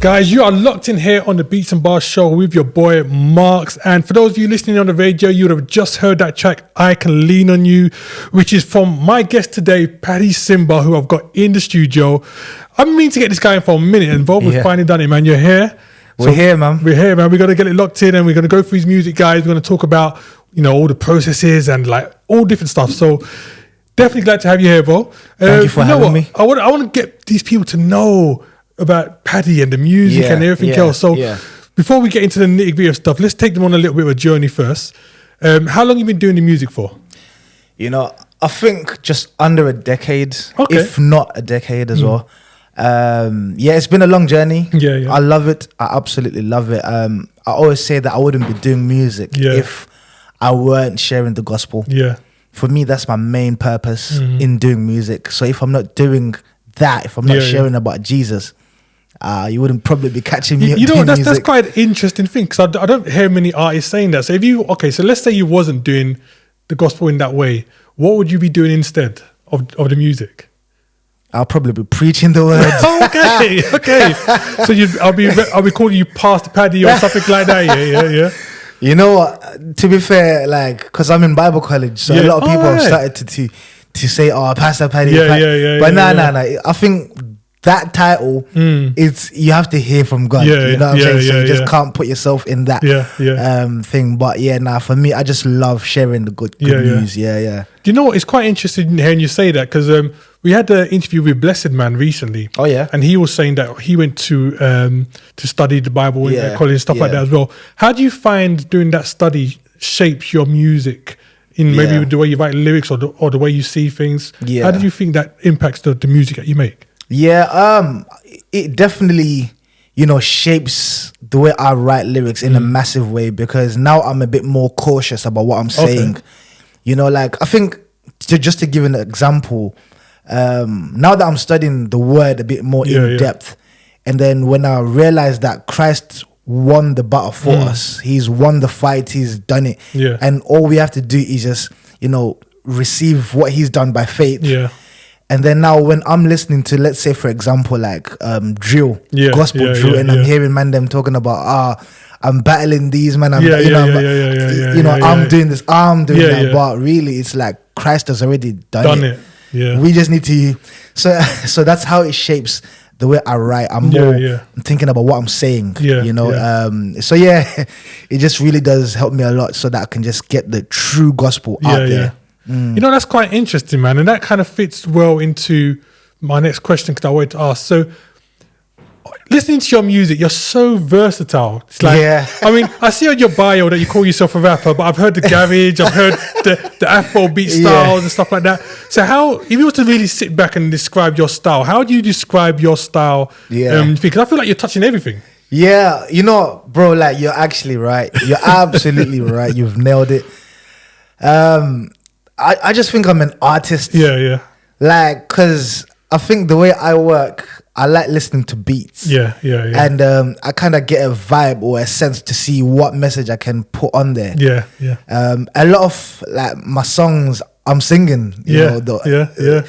Guys, you are locked in here on the Beats and Bars show with your boy Marx. And for those of you listening on the radio, you would have just heard that track, I Can Lean on You, which is from my guest today, Paddy Simba, who I've got in the studio. I've been meaning to get this guy in for a minute, and Bob, we've finally done it, man. You're here. We're here, man. We're here, man. We're going to get it locked in, and we're going to go through his music, guys. We're going to talk about, all the processes and like all different stuff. So definitely glad to have you here, bro. Thank you for having me. I want to get these people to know about Paddy and the music and everything else. So before we get into the nitty-gritty of stuff, let's take them on a little bit of a journey first. How long have you been doing the music for? I think just under a decade, if not a decade as well. It's been a long journey. I love it. I absolutely love it. I always say that I wouldn't be doing music if I weren't sharing the gospel. For me, that's my main purpose in doing music. So if I'm not doing that, if I'm not sharing about Jesus, you wouldn't probably be catching me. That's quite an interesting thing, because I don't hear many artists saying that. So so let's say you wasn't doing the gospel in that way, what would you be doing instead of the music? I'll probably be preaching the word. Okay. So I'll be calling you Pastor Paddy or something like that. Yeah. You know what? To be fair, because I'm in Bible college, so a lot of people have started to say, "Oh, Pastor Paddy." But no. I think that title is, you have to hear from God. You know what I'm saying? So you just can't put yourself in that thing. But for me, I just love sharing the good news. Do you know what? It's quite interesting hearing you say that, because we had an interview with Blessed Man recently. Oh yeah, and he was saying that he went to study the Bible in college and stuff like that as well. How do you find doing that study shapes your music in maybe the way you write lyrics or the way you see things? How do you think that impacts the music that you make? It definitely, shapes the way I write lyrics in a massive way, because now I'm a bit more cautious about what I'm saying. I think just to give an example, now that I'm studying the word a bit more in depth, and then when I realize that Christ won the battle for us, he's won the fight, he's done it, and all we have to do is just, receive what he's done by faith. And then now when I'm listening to, let's say, for example, drill, gospel drill, and I'm hearing them talking about, I'm battling these, man. I'm doing this, I'm doing that. But really, it's like Christ has already done it. We just need to. So that's how it shapes the way I write. I'm thinking about what I'm saying. It just really does help me a lot, so that I can just get the true gospel out there. That's quite interesting, man, and that kind of fits well into my next question, because I wanted to ask. So, listening to your music, you're so versatile. It's like, I see on your bio that you call yourself a rapper, but I've heard the garage, I've heard the Afro beat styles and stuff like that. So if you were to really sit back and describe your style, how do you describe your style? Because I feel like you're touching everything. Bro, you're actually right. You're absolutely right. You've nailed it. I just think I'm an artist. Because I think the way I work, I like listening to beats. And I kind of get a vibe or a sense to see what message I can put on there. A lot of my songs, I'm singing. Because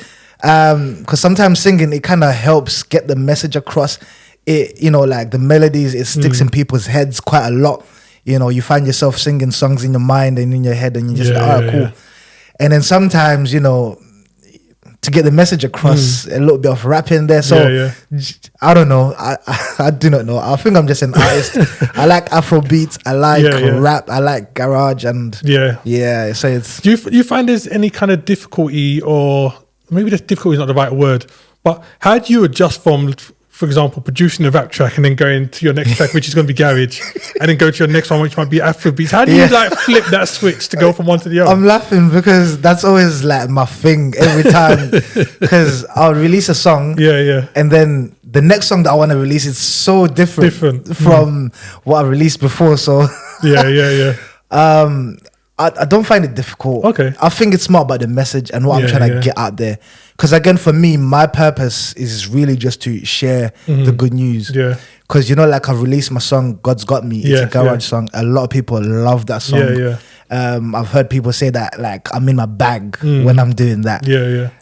sometimes singing, it kind of helps get the message across. It, the melodies, it sticks in people's heads quite a lot. You find yourself singing songs in your mind and in your head, and you're just cool. And then sometimes, to get the message across, a little bit of rapping there. So I don't know. I do not know. I think I'm just an artist. I like Afro beats. I like rap. I like garage, and So it's. Do you find there's any kind of difficulty, or maybe the difficulty is not the right word, but how do you adjust from, for example, producing a rap track and then going to your next track, which is going to be garage, and then go to your next one, which might be Afro beats? How do you flip that switch to go from one to the other? I'm laughing because that's always my thing every time. Because I'll release a song, and then the next song that I want to release is so different from what I released before. So I don't find it difficult. I think it's more about the message and what I'm trying to get out there. Because again, for me, my purpose is really just to share the good news. Because I've released my song "God's Got Me." It's a garage song. A lot of people love that song. I've heard people say that I'm in my bag when I'm doing that.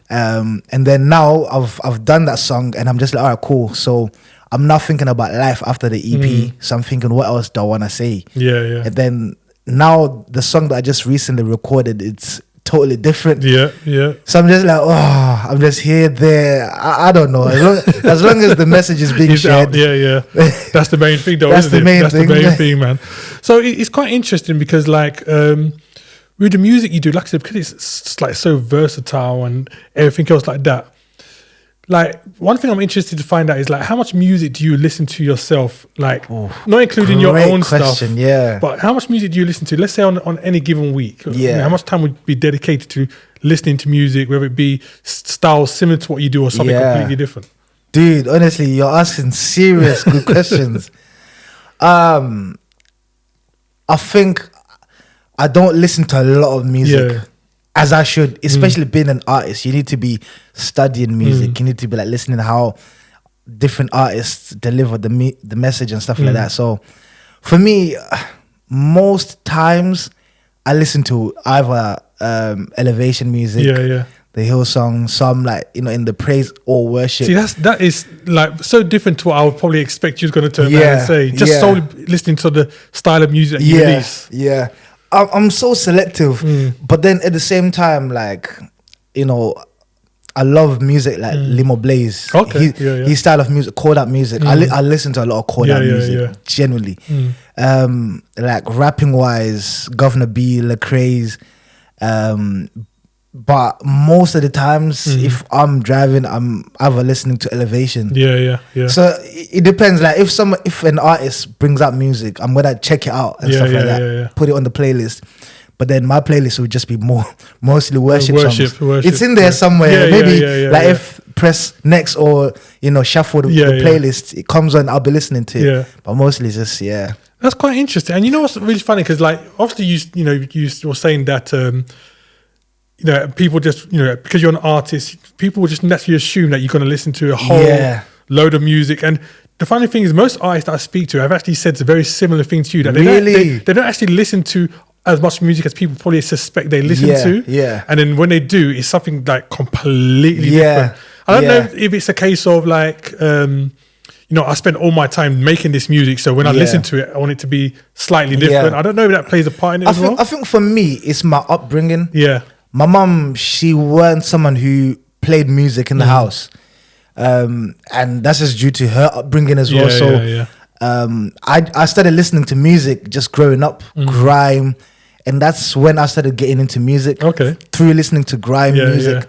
And then now I've done that song, and I'm just like, all right, cool. So I'm not thinking about life after the EP. So I'm thinking, what else do I want to say? Yeah. And then now the song that I just recently recorded, it's totally different. Yeah. So I'm just like, oh, I'm just here, there. I don't know. As long as the message is being shared. Yeah. That's the main thing, though. That's the main thing, man. So it's quite interesting because, like, with the music you do, like I said, because it's like so versatile and everything else like that. Like, one thing I'm interested to find out is, like, how much music do you listen to yourself? Like, not including your own stuff. Yeah. But how much music do you listen to? Let's say on any given week. Yeah. How much time would be dedicated to listening to music, whether it be styles similar to what you do or something completely different? Dude, honestly, you're asking serious good questions. I think I don't listen to a lot of music as I should, especially being an artist. You need to be studying music. You need to be like listening to how different artists deliver the message and stuff like that. So for me, most times I listen to either elevation music, the Hillsong, some like, you know, in the praise or worship. See, that is like so different to what I would probably expect you was going to turn around and say. Just solely listening to the style of music that you release. Yeah. I'm so selective, but then at the same time, like, you know, I love music like Limo Blaze. Okay, his style of music, called out music. I listen to a lot of called out music, generally. Like rapping wise, Governor B, Lecrae's. But most of the times, if I'm driving, I'm either listening to Elevation. Yeah. So it depends. Like if an artist brings out music, I'm gonna check it out and stuff like that. Yeah. Put it on the playlist. But then my playlist would just be mostly worship songs. Worship, it's in there somewhere. If press next or, you know, shuffle the playlist, it comes on. I'll be listening to it. But mostly just That's quite interesting. And you know what's really funny? Because like obviously you were saying that. You know, people just, you know, because you're an artist, people will just naturally assume that you're going to listen to a whole load of music. And the funny thing is, most artists that I speak to have actually said a very similar thing to you. That they don't actually listen to as much music as people probably suspect they listen to. Yeah. And then when they do, it's something like completely different. I don't know if it's a case of like, you know, I spent all my time making this music, so when I listen to it, I want it to be slightly different. I don't know if that plays a part in it as well. I think for me, it's my upbringing. Yeah. My mum, she weren't someone who played music in the house. And that's just due to her upbringing as well. I started listening to music just growing up, grime. And that's when I started getting into music. Through listening to grime music.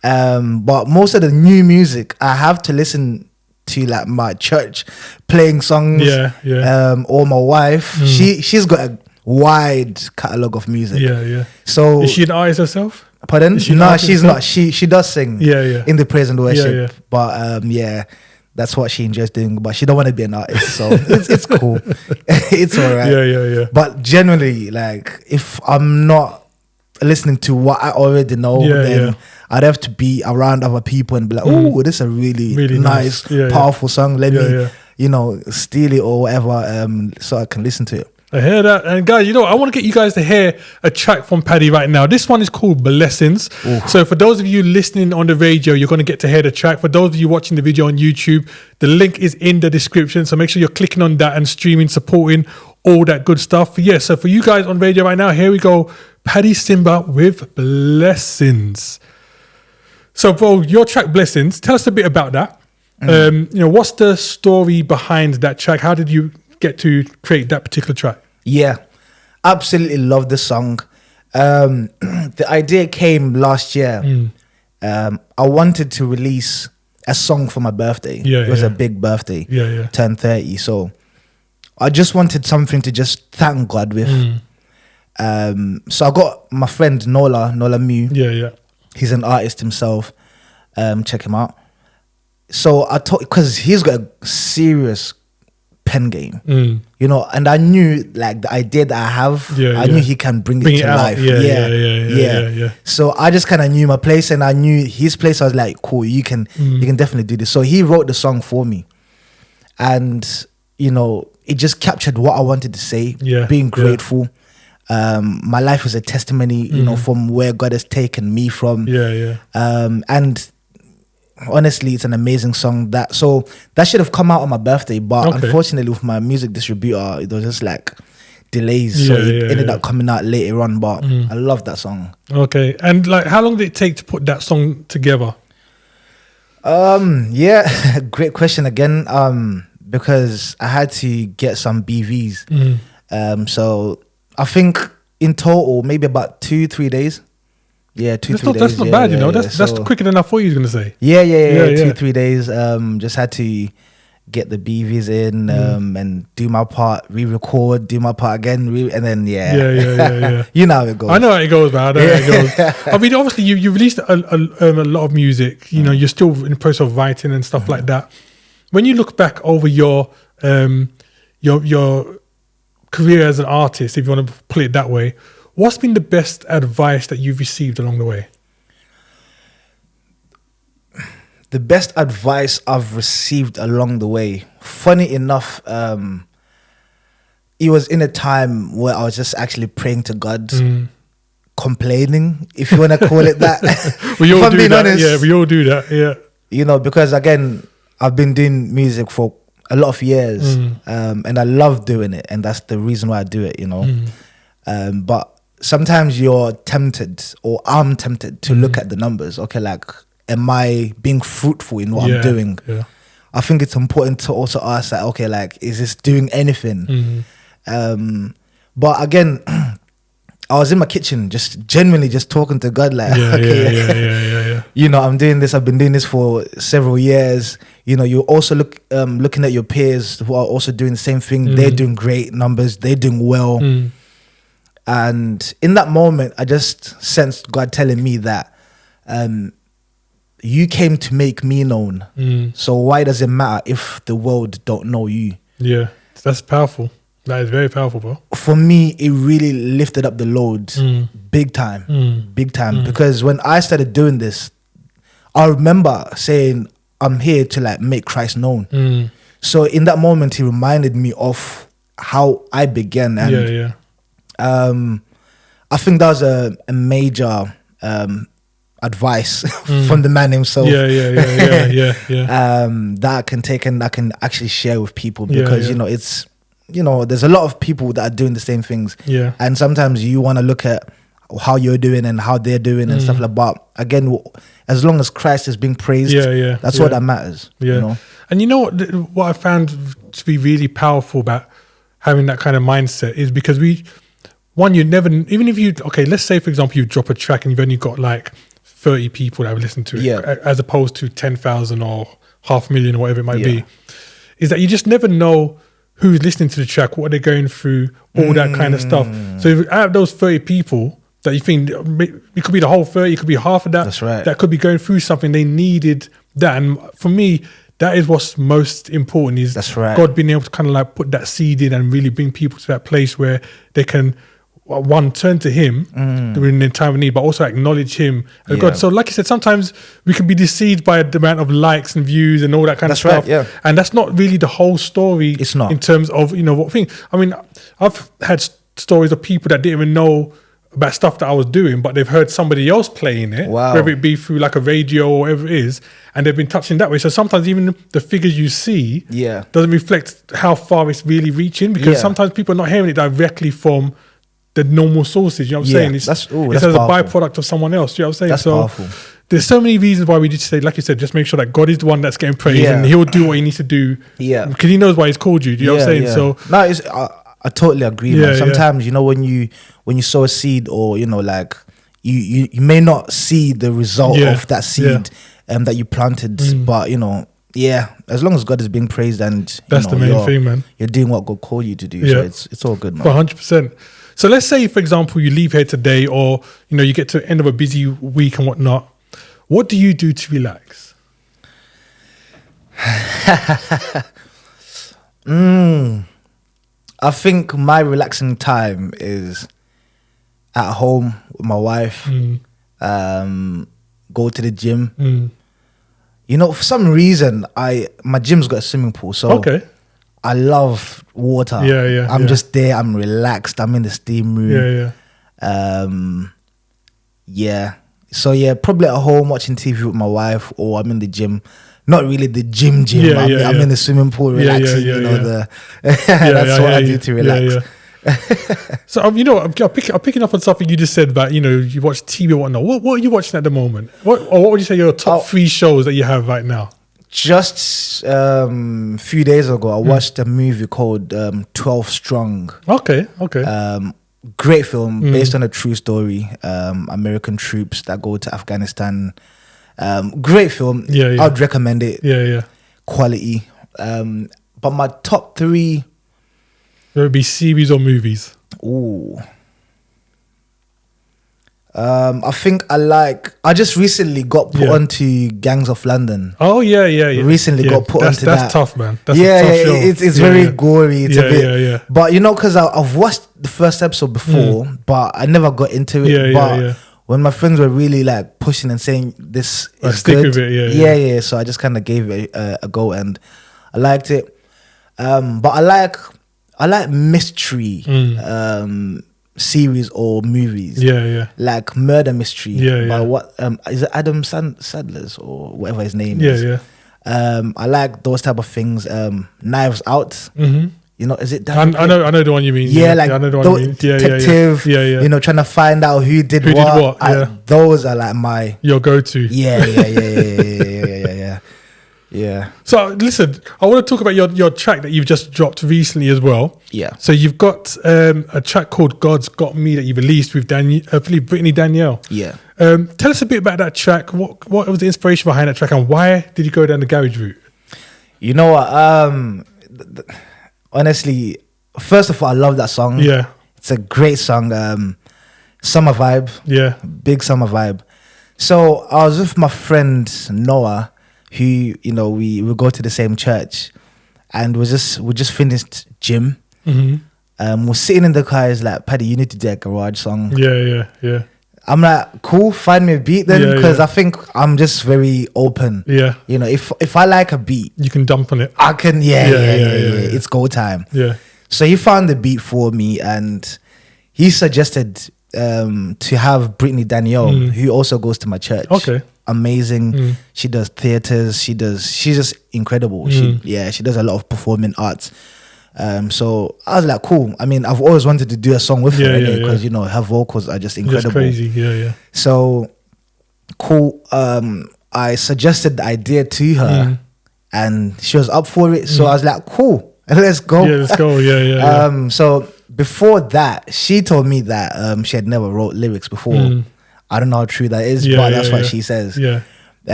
But most of the new music, I have to listen to like my church playing songs. Or my wife. She's got a wide catalogue of music. So is she an artist herself? Pardon? No, she's not. She does sing in the praise and worship. But that's what she enjoys doing. But she don't want to be an artist. So it's cool. It's all right. But generally, like, if I'm not listening to what I already know, then I'd have to be around other people and be like, oh, this is a really nice, powerful song. Let me, you know, steal it or whatever, so I can listen to it. I hear that. And guys, you know, I want to get you guys to hear a track from Paddy right now. This one is called Blessings. So for those of you listening on the radio, you're going to get to hear the track. For those of you watching the video on YouTube, the link is in the description. So make sure you're clicking on that and streaming, supporting, all that good stuff. Yeah, so for you guys on radio right now, here we go. Paddy Simba with Blessings. So bro, your track Blessings, tell us a bit about that. You know, what's the story behind that track? How did you get to create that particular track? Yeah, absolutely love the song. The idea came last year. I wanted to release a song for my birthday. It was a big birthday. Turned 30. So I just wanted something to just thank God with. So I got my friend Nola Mew. He's an artist himself. Check him out. So I thought, because he's got a serious pen game, you know, and I knew like the idea that I have, I knew he can bring it to life. So I just kind of knew my place, and I knew his place. I was like, cool, you can definitely do this. So he wrote the song for me, and you know, it just captured what I wanted to say. Being grateful. My life is a testimony, you know, from where God has taken me from. And honestly, it's an amazing song. That should have come out on my birthday, but unfortunately, with my music distributor, it was just like delays, so it ended up coming out later on. But I love that song. Okay, and like, how long did it take to put that song together? Great question again. Because I had to get some BVs. So I think in total, maybe about 2-3 days. Yeah, 2-3 days. That's not bad, you know. That's quicker than I thought you was going to say. Yeah. 2-3 days. Just had to get the BVs in and do my part, re-record, do my part again, and then Yeah. You know how it goes. I know how it goes, man. I know how it goes. I mean, obviously, you released a lot of music. You know, you're still in the process of writing and stuff like that. When you look back over your career as an artist, if you want to put it that way, what's been the best advice that you've received along the way? The best advice I've received along the way, funny enough, it was in a time where I was just actually praying to God, complaining, if you want to call it that. We all do that. Honest, yeah, we all do that. Yeah, you know, because again, I've been doing music for a lot of years, and I love doing it, and that's the reason why I do it. You know, but sometimes you're tempted, or I'm tempted to look at the numbers. Okay, like, am I being fruitful in what I'm doing? Yeah. I think it's important to also ask that, okay, like, is this doing anything? But again, I was in my kitchen, just genuinely just talking to God, like, yeah. You know, I'm doing this. I've been doing this for several years. You know, you're also looking at your peers who are also doing the same thing. They're doing great numbers. They're doing well. And in that moment, I just sensed God telling me that, you came to make me known. So why does it matter if the world don't know you? Yeah, that's powerful. That is very powerful, bro. For me, it really lifted up the load big time. Because when I started doing this, I remember saying, I'm here to like make Christ known. So in that moment, he reminded me of how I began. And I think that was a major advice from the man himself. That I can take and I can actually share with people, because you know, it's, you know, there's a lot of people that are doing the same things. And sometimes you want to look at how you're doing and how they're doing and stuff like that. But again, as long as Christ is being praised, that's what that matters. You know? And you know what I found to be really powerful about having that kind of mindset is because you never, even if you, okay, let's say for example, you drop a track and you've only got like 30 people that have listened to it, as opposed to 10,000 or 500,000 or whatever it might be, is that you just never know who's listening to the track, what they're going through, all that kind of stuff. So if out of those 30 people that you think, it could be the whole 30, it could be half of that. That's right. That could be going through something, they needed that. And for me, that is what's most important, is God being able to kind of like put that seed in and really bring people to that place where they can, one, turn to him during the time of need, but also acknowledge him as God. So like you said, sometimes we can be deceived by the amount of likes and views and all that kind of stuff. And that's not really the whole story. It's not. In terms of, you know, what thing. I mean, I've had stories of people that didn't even know about stuff that I was doing, but they've heard somebody else playing it, whether it be through like a radio or whatever it is, and they've been touching that way. So sometimes even the figures you see doesn't reflect how far it's really reaching, because sometimes people are not hearing it directly from the normal sources, you know what I'm saying? It's as a byproduct of someone else, you know what I'm saying? That's powerful. There's so many reasons why we just say, like you said, just make sure that God is the one that's getting praised and he'll do what he needs to do. Because he knows why he's called you, do you know what I'm saying? So no, I totally agree, man. Sometimes, you know, when you sow a seed, or, you know, like you may not see the result of that seed that you planted, but, you know, as long as God is being praised, and that's the main thing, man. You're doing what God called you to do. So it's all good, man. 100%. So let's say, for example, you leave here today, or, you know, you get to the end of a busy week and whatnot. What do you do to relax? I think my relaxing time is at home with my wife, go to the gym. You know, for some reason, my gym's got a swimming pool, so I love water. I'm just there. I'm relaxed. I'm in the steam room. So yeah, probably at home watching TV with my wife, or I'm in the gym. Not really the gym. I'm in the swimming pool relaxing. That's what I do to relax. So you know, I'm picking up on something you just said about, you know, you watch TV or whatnot. What are you watching at the moment? What would you say your top 3 shows that you have right now? Just few days ago, I watched a movie called 12 Strong. Okay. Great film based on a true story. American troops that go to Afghanistan. Great film. I'd recommend it. Quality. But my top 3, there would be series or movies. Ooh. I think I just recently got put onto Gangs of London. Oh yeah. Recently got put onto that. That's tough, man. That's a tough show. It's very gory. It's a bit. But you know, because I've watched the first episode before, but I never got into it. When my friends were really like pushing and saying this is stick good, with it, so I just kind of gave it a go, and I liked it. But I like mystery series or movies. Like murder mystery. By what is it, Adam Sandler's or whatever his name is. I like those type of things. Knives Out. You know, is it that? I know the one you mean. Like I know the one you mean. Detective. You know, trying to find out who did what. Those are like your go-to. Yeah. So listen, I want to talk about your track that you've just dropped recently as well. So you've got a track called God's Got Me that you released with I believe Brittany Danielle. Tell us a bit about that track. What was the inspiration behind that track, and why did you go down the garage route? You know what? Honestly, first of all, I love that song. It's a great song. Summer vibe. Big summer vibe. So I was with my friend Noah, who, you know, we go to the same church, and we just finished gym. We're sitting in the car. He's like, Paddy, you need to do a garage song. I'm like, cool, find me a beat then, because I think I'm just very open. You know, if I like a beat, you can dump on it. I can. It's go time. So he found the beat for me, and he suggested to have Brittany Danielle, who also goes to my church. Amazing. She does theaters. She's just incredible. She does a lot of performing arts. So I was like, cool. I mean, I've always wanted to do a song with her because you know, her vocals are just incredible. Just crazy. So cool. I suggested the idea to her, and she was up for it. So I was like, cool, let's go. Let's go. So before that, she told me that she had never wrote lyrics before. I don't know how true that is, but that's what she says.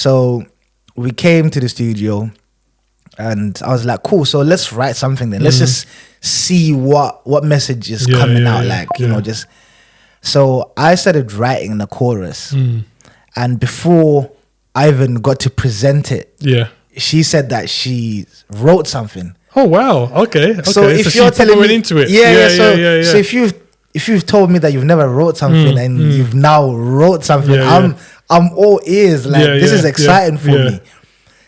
So we came to the studio, and I was like, cool, so let's write something then. Let's just see what message is coming out, you know, just. So I started writing the chorus, and before I even got to present it, she said that she wrote something. Oh wow! Okay. So if you're telling me into it, so if you've told me that you've never wrote something and you've now wrote something, I'm all ears. Like this is exciting for me.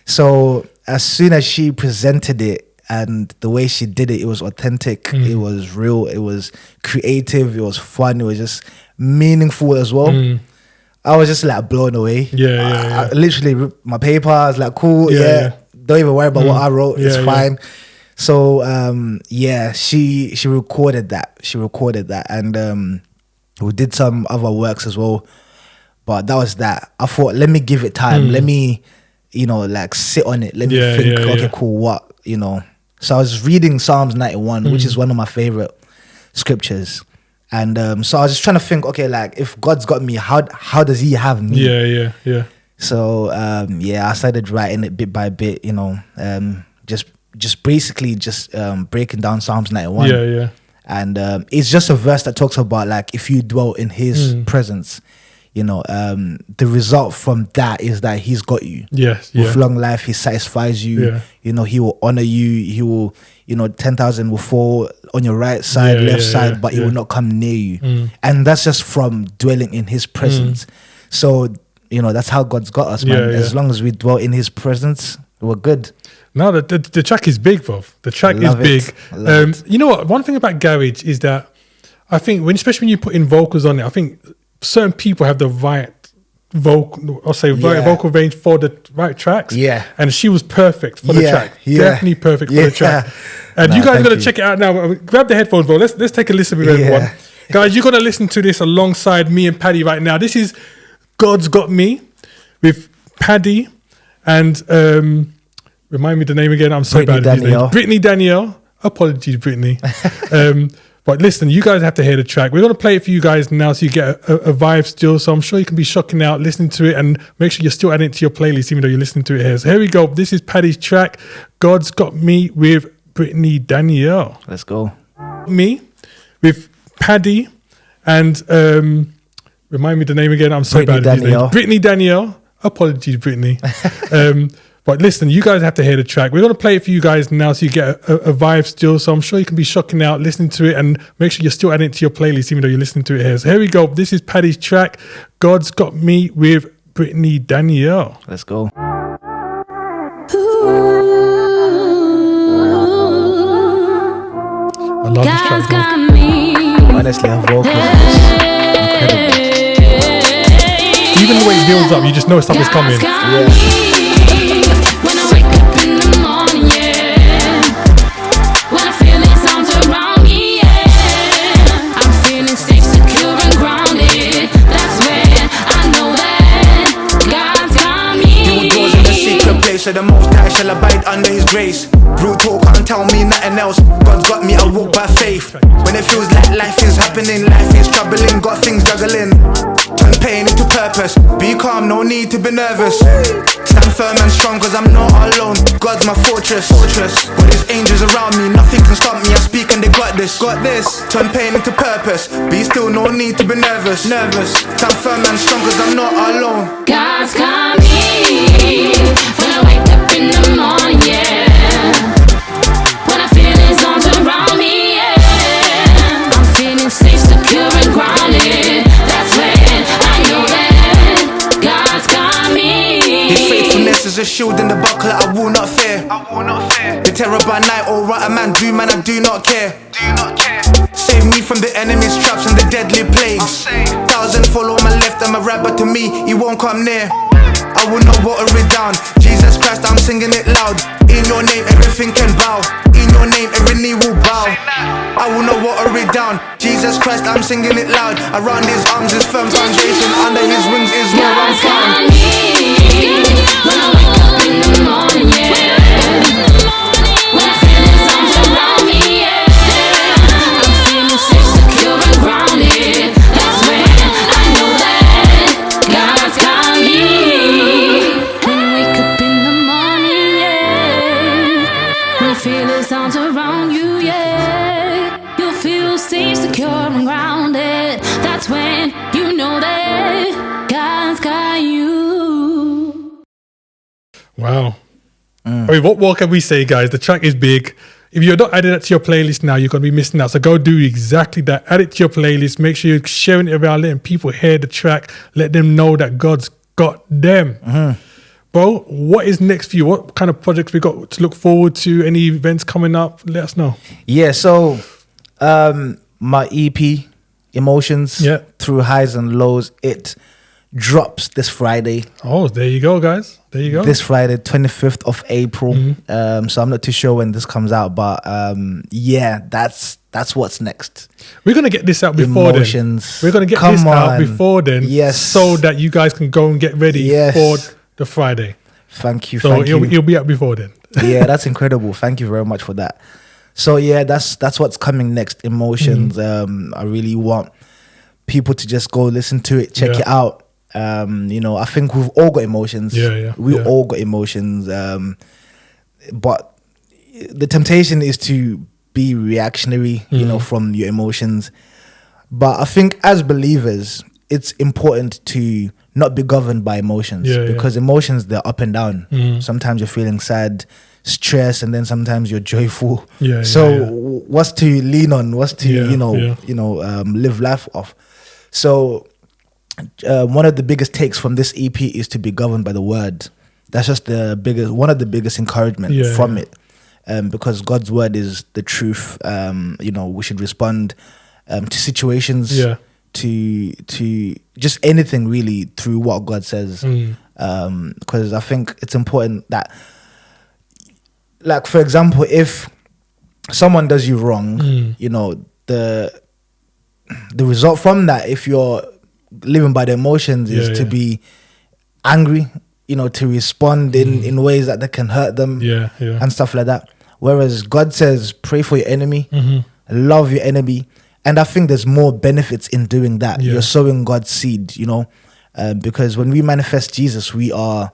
So as soon as she presented it and the way she did it, it was authentic. It was real. It was creative. It was fun. It was just meaningful as well. I was just like blown away. I literally ripped my paper. I was like, cool. Don't even worry about what I wrote. It's fine. So she recorded that. And we did some other works as well, but that was that. I thought, let me give it time. Let me, you know, like sit on it. Let me think. Okay, cool. What, you know? So I was reading Psalms 91, which is one of my favorite scriptures. And so I was just trying to think, okay, like if God's got me, how does He have me? So I started writing it bit by bit, you know, just basically breaking down Psalms 91. And it's just a verse that talks about like if you dwell in His presence, you know, the result from that is that He's got you. With long life, He satisfies you. You know, He will honor you. He will, you know, 10,000 will fall on your right side, left side, but He will not come near you. And that's just from dwelling in His presence. So, you know, that's how God's got us, man. As long as we dwell in His presence, we're good. No, the track is big, bro. The track is big. You know what? One thing about garage is that I think especially when you put in vocals on it, I think certain people have the right vocal range for the right tracks. Yeah. And she was perfect for the track. Yeah. Definitely perfect for the track. And you guys are going to check it out now. Grab the headphones, bro. Let's take a listen with everyone. Guys, you're going to listen to this alongside me and Paddy right now. This is God's Got Me with Paddy and remind me the name again. I'm so bad at these names. Brittany Danielle. Apologies, Brittany. But listen, you guys have to hear the track. We're going to play it for you guys now so you get a vibe still. So I'm sure you can be shocking out listening to it and make sure you're still adding it to your playlist even though you're listening to it here. So here we go. This is Paddy's track, God's Got Me with Brittany Danielle. Let's go. Me with Paddy and remind me the name again. I'm so bad at these names. Brittany Danielle. Apologies, Brittany. But listen, you guys have to hear the track. We're going to play it for you guys now so you get a vibe still. So I'm sure you can be shocking out listening to it and make sure you're still adding it to your playlist even though you're listening to it here. So here we go. This is Paddy's track, God's Got Me with Brittany Danielle. Let's go. I love this track. got me. Honestly, her vocals incredible. Even the way it builds up, you just know something's coming. Yeah. When I wake up in the morning, yeah. When I feel it sounds around me, yeah. I'm feeling safe, secure and grounded. That's when I know that God's got me. He goes in the secret place, so the Most High shall abide under His grace. Real talk can't tell me nothing else. God's got me, I walk by faith. When it feels like life is happening, life is troubling, got things juggling. Turn pain into purpose. Be calm, no need to be nervous. Stand firm and strong, cause I'm not alone. God's my fortress. With His angels around me, nothing can stop me. I speak and they got this. Turn pain into purpose. Be still, no need to be nervous. Stand firm and strong, cause I'm not alone. God's got me. When I wake up in the morning, yeah. When I feel His arms around me, yeah. I'm feeling safe, secure and grounded. That's when I know that God's got me. His faithfulness is a shield and the buckler, I will not fear. The terror by night, alright, a man do, man, I do not care. Save me from the enemy's traps and the deadly plagues. 1,000 follow my left and my right, but to me, He won't come near. I will not water it down. Jesus Christ, I'm singing it loud. In your name, everything can bow. In your name, every knee will bow. I will not water it down. Jesus Christ, I'm singing it loud. Around His arms is firm foundation. Under His wings is where I'm found. When I wake up in the morning, yeah. When I feel His arms around me, yeah. I'm feeling safe, secure and grounded. That's when I know that God's got me. When you wake up in the morning, yeah. When you feel His arms around you, yeah. You'll feel safe, secure and grounded. That's when you know that God's got you. Wow. I mean, what more can we say, guys? The track is big. If you're not adding that to your playlist now, you're going to be missing out. So go do exactly that. Add it to your playlist. Make sure you're sharing it around, letting people hear the track. Let them know that God's got them. Bro, what is next for you? What kind of projects we got to look forward to? Any events coming up? Let us know. Yeah, so my EP, Emotions, Through Highs and Lows, it drops this Friday. Oh, there you go, guys. There you go. This Friday, 25th of April. So I'm not too sure when this comes out, but yeah, that's what's next. We're going to get this out before Emotions. then. We're going to get this out before then. Yes. So that you guys can go and get ready for the Friday. Thank you. So it'll be out before then. Yeah, that's incredible. Thank you very much for that. So yeah, that's what's coming next. Emotions. I really want people to just go listen to it, check it out. You know, I think we've all got emotions. We all got emotions. But the temptation is to be reactionary, you know, from your emotions. But I think as believers, it's important to not be governed by emotions because emotions, they're up and down. Sometimes you're feeling sad, stress, and then sometimes you're joyful. What's to lean on? What's to live life off? So one of the biggest takes from this EP is to be governed by the word. That's just one of the biggest encouragement from it, because God's word is the truth. You know, we should respond to situations to just anything really through what God says. Because I think it's important that, like, for example, if someone does you wrong, you know, the result from that, if you're living by the emotions, is to be angry, you know, to respond in ways that can hurt them and stuff like that. Whereas God says, pray for your enemy, love your enemy. And I think there's more benefits in doing that. You're sowing God's seed, you know, because when we manifest Jesus, we are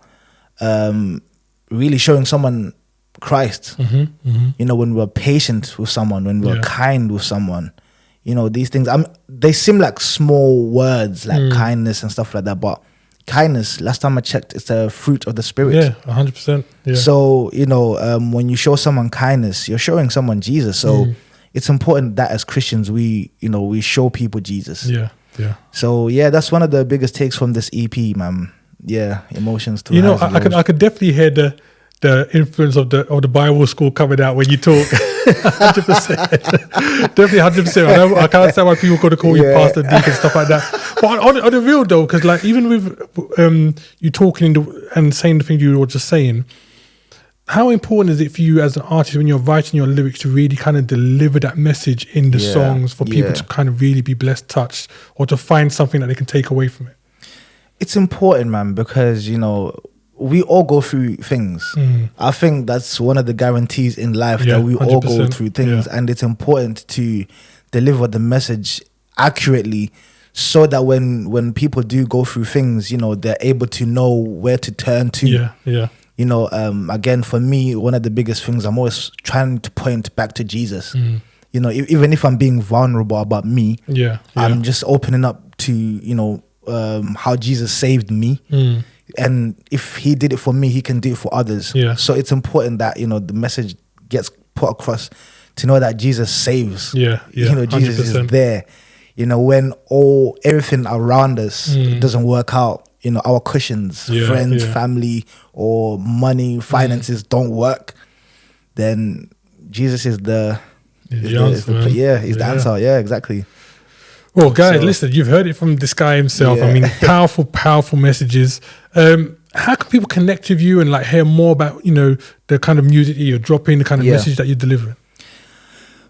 really showing someone Christ. You know, when we're patient with someone, when we're kind with someone, you know, these things, they seem like small words, like kindness and stuff like that. But kindness, last time I checked, it's a fruit of the spirit. Yeah, 100%. Yeah. So, you know, when you show someone kindness, you're showing someone Jesus. So it's important that as Christians, we show people Jesus. Yeah, yeah. So yeah, that's one of the biggest takes from this EP, man. Yeah, emotions too. You know, I could definitely hear the influence of the Bible school coming out when you talk. 100%. Definitely 100%. I can't understand why people go to call you pastor, deacon, and stuff like that. But on the real though, because like even with you talking and saying the things you were just saying, how important is it for you as an artist when you're writing your lyrics to really kind of deliver that message in the songs for people to kind of really be blessed, touched, or to find something that they can take away from it? It's important, man, because, you know, we all go through things. I think that's one of the guarantees in life, that we all go through things, and it's important to deliver the message accurately so that when people do go through things, you know, they're able to know where to turn to. You know, again, for me, one of the biggest things, I'm always trying to point back to Jesus. You know, even if I'm being vulnerable about me, I'm just opening up to, you know, how Jesus saved me. And if he did it for me, he can do it for others. So it's important that, you know, the message gets put across to know that Jesus saves. You know, Jesus 100%. Is there. You know, when everything around us doesn't work out, you know, our cushions, friends, family, or money, finances don't work, then Jesus is the answer. He's the answer. Yeah, exactly. Well, guys, listen, you've heard it from this guy himself. I mean, powerful messages. How can people connect with you and like hear more about, you know, the kind of music that you're dropping, the kind of message that you're delivering?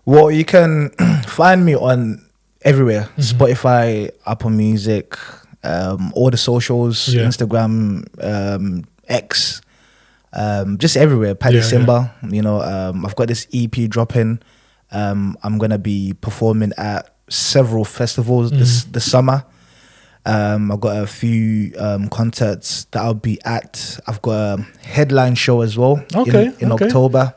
Well, you can find me on everywhere. Spotify, Apple Music, all the socials, Instagram, X, just everywhere. Paddy Simba. You know, I've got this EP dropping. I'm going to be performing at several festivals this summer. I've got a few concerts that I'll be at. I've got a headline show as well in October.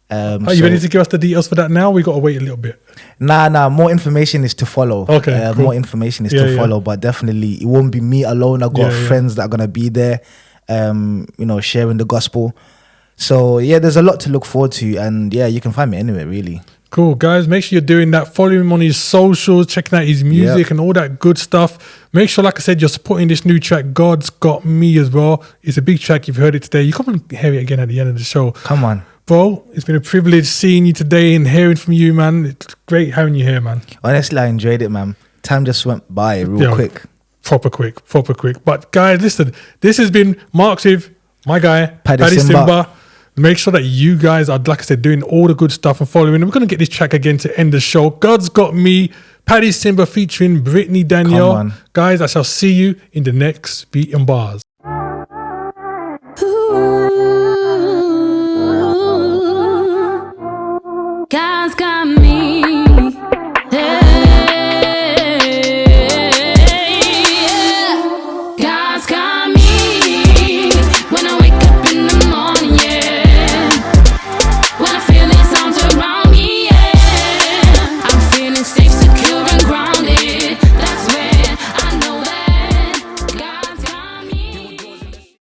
Are you ready to give us the details for that now? We got to wait a little bit. Nah. More information is to follow. Cool. More information is to follow, but definitely it won't be me alone. I've got friends that are gonna be there, you know, sharing the gospel. So yeah, there's a lot to look forward to, and yeah, you can find me anywhere really. Cool, guys. Make sure you're doing that. Following him on his socials, checking out his music and all that good stuff. Make sure, like I said, you're supporting this new track, God's Got Me, as well. It's a big track. You've heard it today. You come and hear it again at the end of the show. Come on. Bro, it's been a privilege seeing you today and hearing from you, man. It's great having you here, man. Honestly, I enjoyed it, man. Time just went by real quick. Proper quick. But guys, listen, this has been Marx with my guy, Paddy Simba. Make sure that you guys are, like I said, doing all the good stuff and following. We're going to get this track again to end the show. God's Got Me, Paddy Simba featuring Brittany Danielle. Guys, I shall see you in the next Beats X Barx. God's got me.